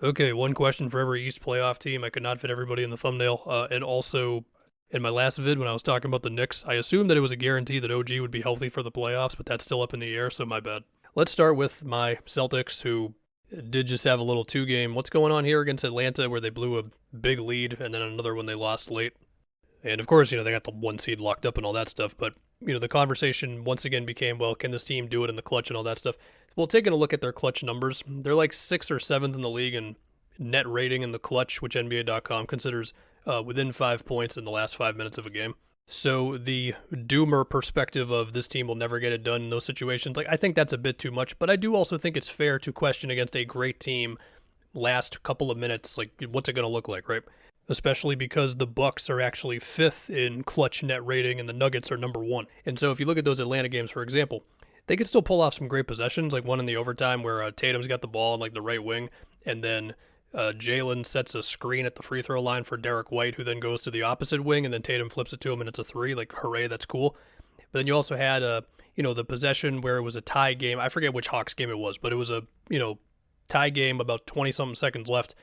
Okay, one question for every East playoff team. I could not fit everybody in the thumbnail. And also, in my last vid when I was talking about the Knicks, I assumed that it was a guarantee that OG would be healthy for the playoffs, but that's still up in the air, so my bad. Let's start with my Celtics, who did just have a little two-game. What's going on here against Atlanta, where they blew a big lead, and then another one they lost late. And of course, they got the one seed locked up and all that stuff, but the conversation once again became, well, can this team do it in the clutch and all that stuff? Well, taking a look at their clutch numbers, they're like 6th or 7th in the league in net rating in the clutch, which NBA.com considers within 5 points in the last 5 minutes of a game. So the doomer perspective of this team will never get it done in those situations, I think that's a bit too much, but I do also think it's fair to question against a great team last couple of minutes, what's it going to look like, right? Especially because the Bucks are actually 5th in clutch net rating and the Nuggets are number 1. And so if you look at those Atlanta games, for example, they could still pull off some great possessions, like one in the overtime where Tatum's got the ball on the right wing, and then Jalen sets a screen at the free throw line for Derek White, who then goes to the opposite wing, and then Tatum flips it to him, and it's a 3. Hooray, that's cool. But then you also had, the possession where it was a tie game. I forget which Hawks game it was, but it was a, tie game, about 20-something seconds left,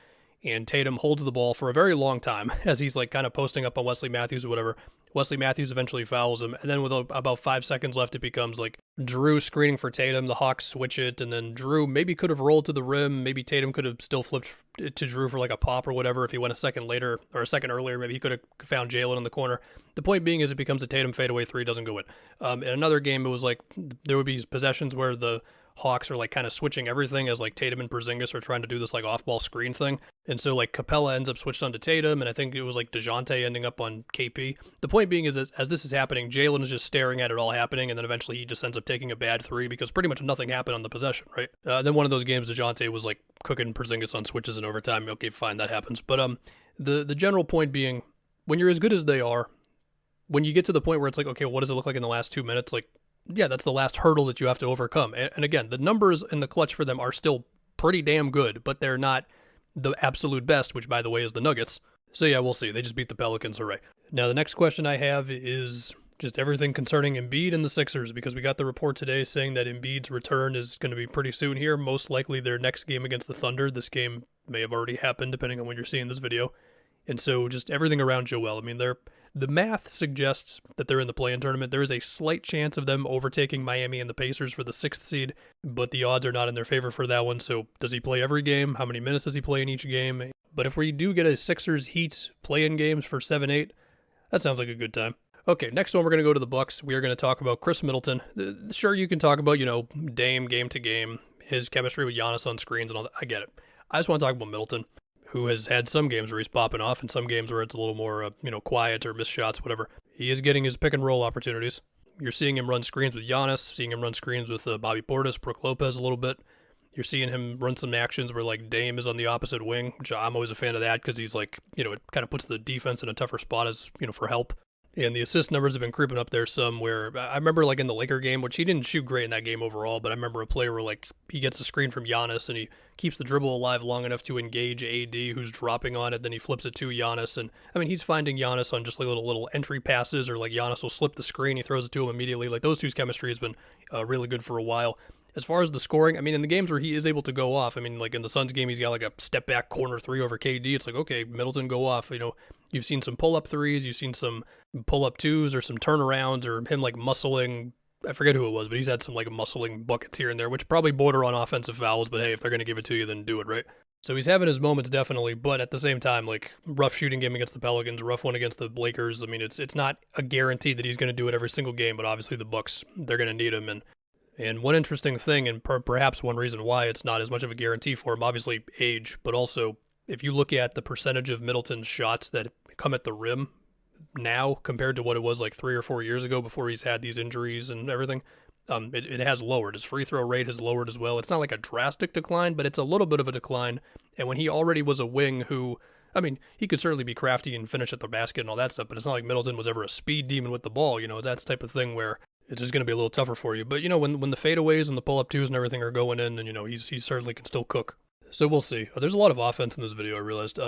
and Tatum holds the ball for a very long time as he's kind of posting up on Wesley Matthews or whatever. Wesley Matthews eventually fouls him, and then with about 5 seconds left, it becomes Drew screening for Tatum. The Hawks switch it, and then Drew maybe could have rolled to the rim. Maybe Tatum could have still flipped it to Drew for a pop or whatever. If he went a second later or a second earlier, maybe he could have found Jalen in the corner. The point being is it becomes a Tatum fadeaway 3, doesn't go in. In another game, it was there would be possessions where the Hawks are kind of switching everything as Tatum and Porzingis are trying to do this off-ball screen thing. And so Capella ends up switched onto Tatum, and I think it was DeJounte ending up on KP. The point being is as this is happening, Jalen is just staring at it all happening, and then eventually he just ends up taking a bad 3 because pretty much nothing happened on the possession, right? Then one of those games, DeJounte was cooking Porzingis on switches in overtime. Okay, fine, that happens. But the general point being, when you're as good as they are, when you get to the point where it's okay, what does it look like in the last 2 minutes? Yeah, that's the last hurdle that you have to overcome. And again, the numbers in the clutch for them are still pretty damn good, but they're not the absolute best, which, by the way, is the Nuggets. So yeah, we'll see. They just beat the Pelicans, hooray. Now, the next question I have is just everything concerning Embiid and the Sixers, because we got the report today saying that Embiid's return is going to be pretty soon here, most likely their next game against the Thunder. This game may have already happened, depending on when you're seeing this video. And so just everything around Joel. The math suggests that they're in the play-in tournament. There is a slight chance of them overtaking Miami and the Pacers for the 6th seed, but the odds are not in their favor for that one. So does he play every game? How many minutes does he play in each game? But if we do get a Sixers-Heat play-in games for 7-8, that sounds like a good time. Okay, next one we're going to go to the Bucks. We are going to talk about Chris Middleton. Sure, you can talk about, Dame game to game, his chemistry with Giannis on screens and all that. I get it. I just want to talk about Middleton, who has had some games where he's popping off and some games where it's a little more, quiet or missed shots, whatever. He is getting his pick and roll opportunities. You're seeing him run screens with Giannis, seeing him run screens with Bobby Portis, Brook Lopez a little bit. You're seeing him run some actions where Dame is on the opposite wing, which I'm always a fan of that because he's it kind of puts the defense in a tougher spot as, for help. And the assist numbers have been creeping up there some where I remember in the Laker game, which he didn't shoot great in that game overall, but I remember a play where he gets a screen from Giannis and he keeps the dribble alive long enough to engage AD who's dropping on it, then he flips it to Giannis. And he's finding Giannis on just little entry passes, or Giannis will slip the screen, he throws it to him immediately. Those two's chemistry has been really good for a while. As far as the scoring, in the games where he is able to go off, in the Suns game, he's got a step back corner 3 over KD. It's okay, Middleton, go off. You've seen some pull up 3s, you've seen some pull up 2s or some turnarounds, or him muscling. I forget who it was, but he's had some muscling buckets here and there, which probably border on offensive fouls, but hey, if they're going to give it to you, then do it, right? So he's having his moments, definitely, but at the same time, rough shooting game against the Pelicans, rough one against the Lakers. It's not a guarantee that he's going to do it every single game, but obviously the Bucks, they're going to need him. And one interesting thing, and perhaps one reason why it's not as much of a guarantee for him, obviously age, but also if you look at the percentage of Middleton's shots that come at the rim now compared to what it was 3 or 4 years ago before he's had these injuries and everything, it has lowered. His free throw rate has lowered as well. It's not a drastic decline, but it's a little bit of a decline. And when he already was a wing who, he could certainly be crafty and finish at the basket and all that stuff, but it's not like Middleton was ever a speed demon with the ball. That's the type of thing where it's just going to be a little tougher for you. But, when the fadeaways and the pull-up 2s and everything are going in, and, he certainly can still cook. So we'll see. There's a lot of offense in this video, I realized.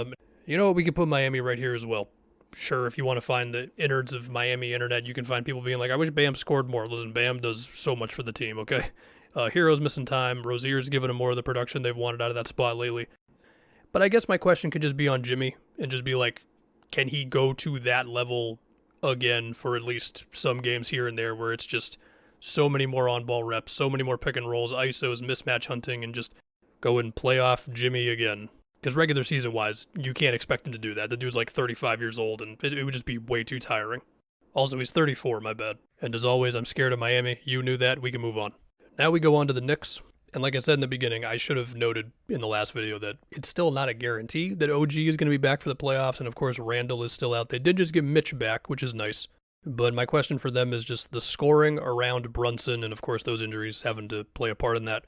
We could put Miami right here as well. Sure, if you want to find the innards of Miami internet, you can find people being I wish Bam scored more. Listen, Bam does so much for the team, okay? Hero's missing time. Rozier's giving them more of the production they've wanted out of that spot lately. But I guess my question could just be on Jimmy and just be like, can he go to that level again for at least some games here and there where it's just so many more on-ball reps, so many more pick and rolls, ISOs, mismatch hunting, and just go and play off Jimmy again? Because regular season-wise, you can't expect him to do that. The dude's like 35 years old, and it would just be way too tiring. Also, he's 34, my bad. And as always, I'm scared of Miami. You knew that. We can move on. Now we go on to the Knicks. And like I said in the beginning, I should have noted in the last video that it's still not a guarantee that OG is going to be back for the playoffs, and of course Randall is still out. They did just get Mitch back, which is nice. But my question for them is just the scoring around Brunson, and of course those injuries having to play a part in that.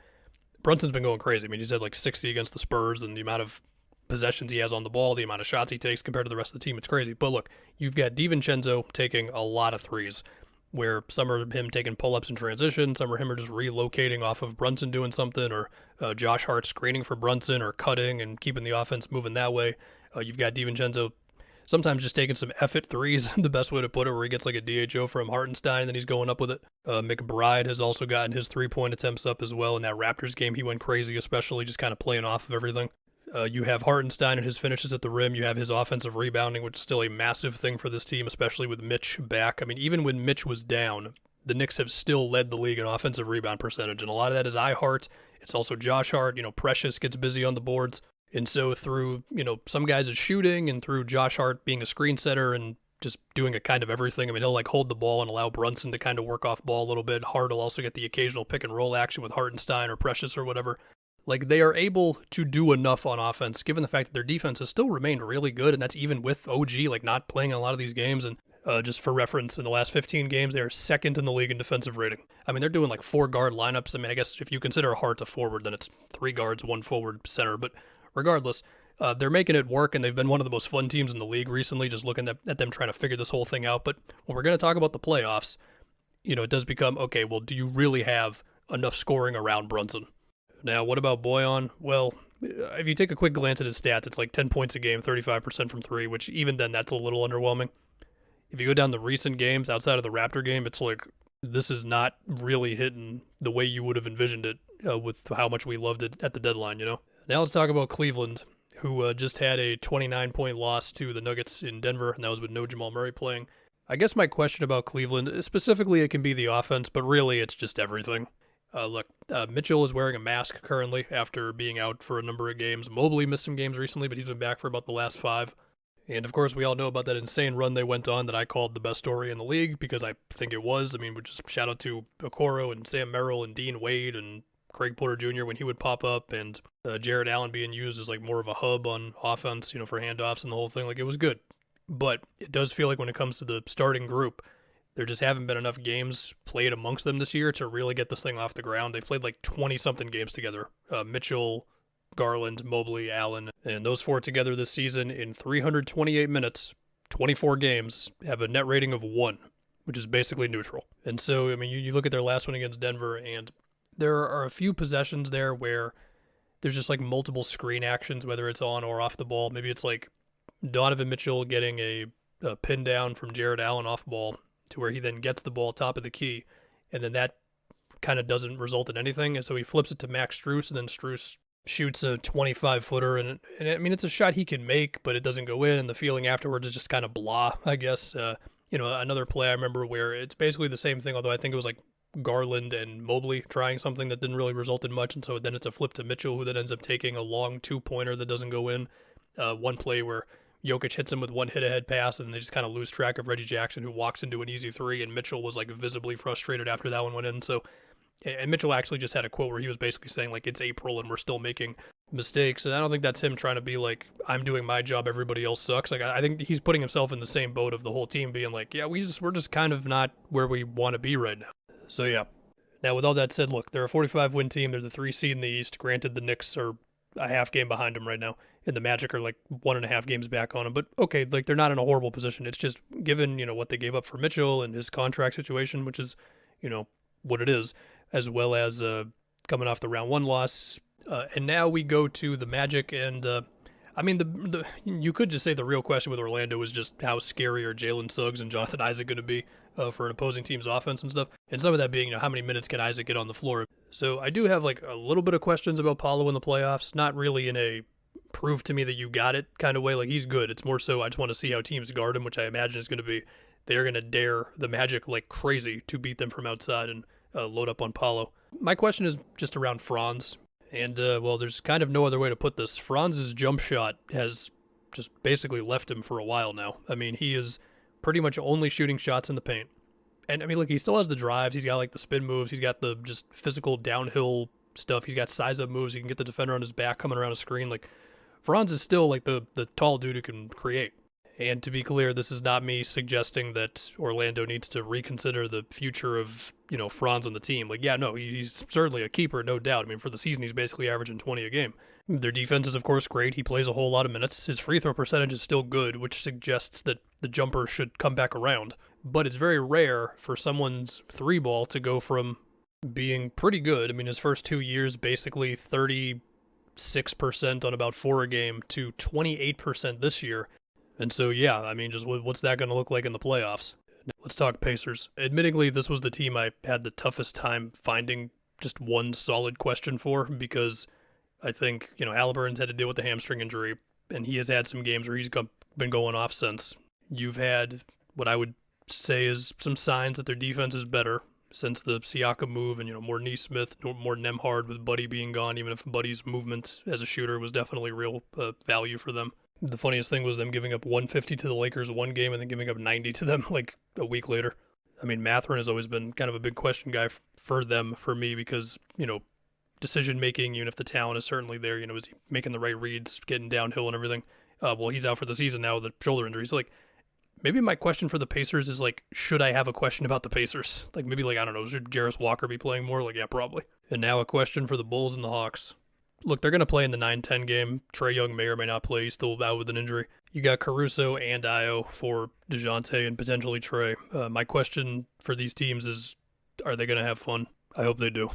Brunson's been going crazy. I mean, he's had like 60 against the Spurs, and the amount of possessions he has on the ball, the amount of shots he takes compared to the rest of the team, it's crazy. But look, you've got DiVincenzo taking a lot of threes, where some are him taking pull-ups in transition, some are him just relocating off of Brunson doing something, or Josh Hart screening for Brunson or cutting and keeping the offense moving that way. You've got DiVincenzo sometimes just taking some effort threes, the best way to put it, where he gets like a DHO from Hartenstein and then he's going up with it. McBride has also gotten his three-point attempts up as well. In that Raptors game, he went crazy, especially just kind of playing off of everything. You have Hartenstein and his finishes at the rim. You have his offensive rebounding, which is still a massive thing for this team, especially with Mitch back. I mean, even when Mitch was down, the Knicks have still led the league in offensive rebound percentage, and a lot of that is Hart. It's also Josh Hart. Precious gets busy on the boards. And so through, some guys is shooting, and through Josh Hart being a screen setter and just doing a kind of everything. I mean, he'll like hold the ball and allow Brunson to kind of work off ball a little bit. Hart will also get the occasional pick and roll action with Hartenstein or Precious or whatever. Like, they are able to do enough on offense, given the fact that their defense has still remained really good, and that's even with OG, like, not playing in a lot of these games. And just for reference, in the last 15 games, they are second in the league in defensive rating. I mean, they're doing, like, 4-guard lineups. I mean, I guess if you consider Hart a forward, then it's 3 guards, 1 forward center. But regardless, they're making it work, and they've been one of the most fun teams in the league recently, just looking at them trying to figure this whole thing out. But when we're going to talk about the playoffs, it does become, okay, well, do you really have enough scoring around Brunson? Now, what about Bojan? Well, if you take a quick glance at his stats, it's like 10 points a game, 35% from 3, which even then, that's a little underwhelming. If you go down the recent games outside of the Raptor game, it's like, this is not really hitting the way you would have envisioned it with how much we loved it at the deadline, Now let's talk about Cleveland, who just had a 29-point loss to the Nuggets in Denver, and that was with no Jamal Murray playing. I guess my question about Cleveland, specifically it can be the offense, but really it's just everything. Look, Mitchell is wearing a mask currently after being out for a number of games. Mobley missed some games recently, but he's been back for about the last 5. And of course, we all know about that insane run they went on that I called the best story in the league, because I think it was. I mean, we just shout out to Okoro and Sam Merrill and Dean Wade and Craig Porter Jr. when he would pop up, and Jared Allen being used as like more of a hub on offense, for handoffs and the whole thing. Like, it was good. But it does feel like when it comes to the starting group, there just haven't been enough games played amongst them this year to really get this thing off the ground. They've played like 20-something games together. Mitchell, Garland, Mobley, Allen, and those 4 together this season in 328 minutes, 24 games, have a net rating of 1, which is basically neutral. And so, I mean, you look at their last one against Denver, and there are a few possessions there where there's just like multiple screen actions, whether it's on or off the ball. Maybe it's like Donovan Mitchell getting a pin down from Jared Allen off ball, to where he then gets the ball top of the key, and then that kind of doesn't result in anything, and so he flips it to Max Strus, and then Strus shoots a 25-footer, and I mean, it's a shot he can make, but it doesn't go in, and the feeling afterwards is just kind of blah, I guess. Another play I remember where it's basically the same thing, although I think it was like Garland and Mobley trying something that didn't really result in much, and so then it's a flip to Mitchell, who then ends up taking a long 2-pointer that doesn't go in. One play where Jokic hits him with one hit-ahead pass, and they just kind of lose track of Reggie Jackson, who walks into an easy 3, and Mitchell was like visibly frustrated after that one went in. So, and Mitchell actually just had a quote where he was basically saying like, it's April and we're still making mistakes, and I don't think that's him trying to be like, I'm doing my job, everybody else sucks. Like, I think he's putting himself in the same boat of the whole team being like, yeah, we're just kind of not where we want to be right now. So yeah. Now, with all that said, look, they're a 45-win team. They're the 3 seed in the East. Granted, the Knicks are a half game behind them right now, and the Magic are like 1.5 games back on them. But okay, like, they're not in a horrible position. It's just given, what they gave up for Mitchell and his contract situation, which is, what it is, as well as coming off the round 1 loss. And now we go to the Magic, and I mean, you could just say the real question with Orlando is just how scary are Jalen Suggs and Jonathan Isaac going to be for an opposing team's offense and stuff. And some of that being, how many minutes can Isaac get on the floor? So I do have like a little bit of questions about Paolo in the playoffs, not really in a prove to me that you got it kind of way. Like, he's good. It's more so I just want to see how teams guard him, which I imagine is going to be they're going to dare the Magic like crazy to beat them from outside and load up on Paulo. My question is just around Franz. And, well, there's kind of no other way to put this. Franz's jump shot has just basically left him for a while now. I mean, he is pretty much only shooting shots in the paint. And, I mean, like, he still has the drives. He's got, like, the spin moves. He's got the just physical downhill stuff. He's got size-up moves. He can get the defender on his back coming around a screen. Like, Franz is still, like, the tall dude who can create. And to be clear, this is not me suggesting that Orlando needs to reconsider the future of, Franz on the team. Like, yeah, no, he's certainly a keeper, no doubt. I mean, for the season, he's basically averaging 20 a game. Their defense is, of course, great. He plays a whole lot of minutes. His free throw percentage is still good, which suggests that the jumper should come back around. But it's very rare for someone's three ball to go from being pretty good. I mean, his first 2 years, basically 36% on about 4 a game to 28% this year. And so, yeah, I mean, just what's that going to look like in the playoffs? Let's talk Pacers. Admittingly, this was the team I had the toughest time finding just one solid question for, because I think, Halliburton's had to deal with the hamstring injury, and he has had some games where he's been going off since. You've had what I would say is some signs that their defense is better since the Siakam move, and, more Nesmith, more Nembhard with Buddy being gone, even if Buddy's movement as a shooter was definitely real value for them. The funniest thing was them giving up 150 to the Lakers one game and then giving up 90 to them like a week later. I mean, Mathurin has always been kind of a big question guy for them, for me, because, decision making, even if the talent is certainly there, is he making the right reads, getting downhill and everything? Well, he's out for the season now with a shoulder injury. So, like, maybe my question for the Pacers is, like, should I have a question about the Pacers? Like, maybe, like, I don't know, should Jarris Walker be playing more? Like, yeah, probably. And now a question for the Bulls and the Hawks. Look, they're going to play in the 9-10 game. Trae Young may or may not play. He's still out with an injury. You got Caruso and Io for DeJounte and potentially Trae. My question for these teams is, are they going to have fun? I hope they do.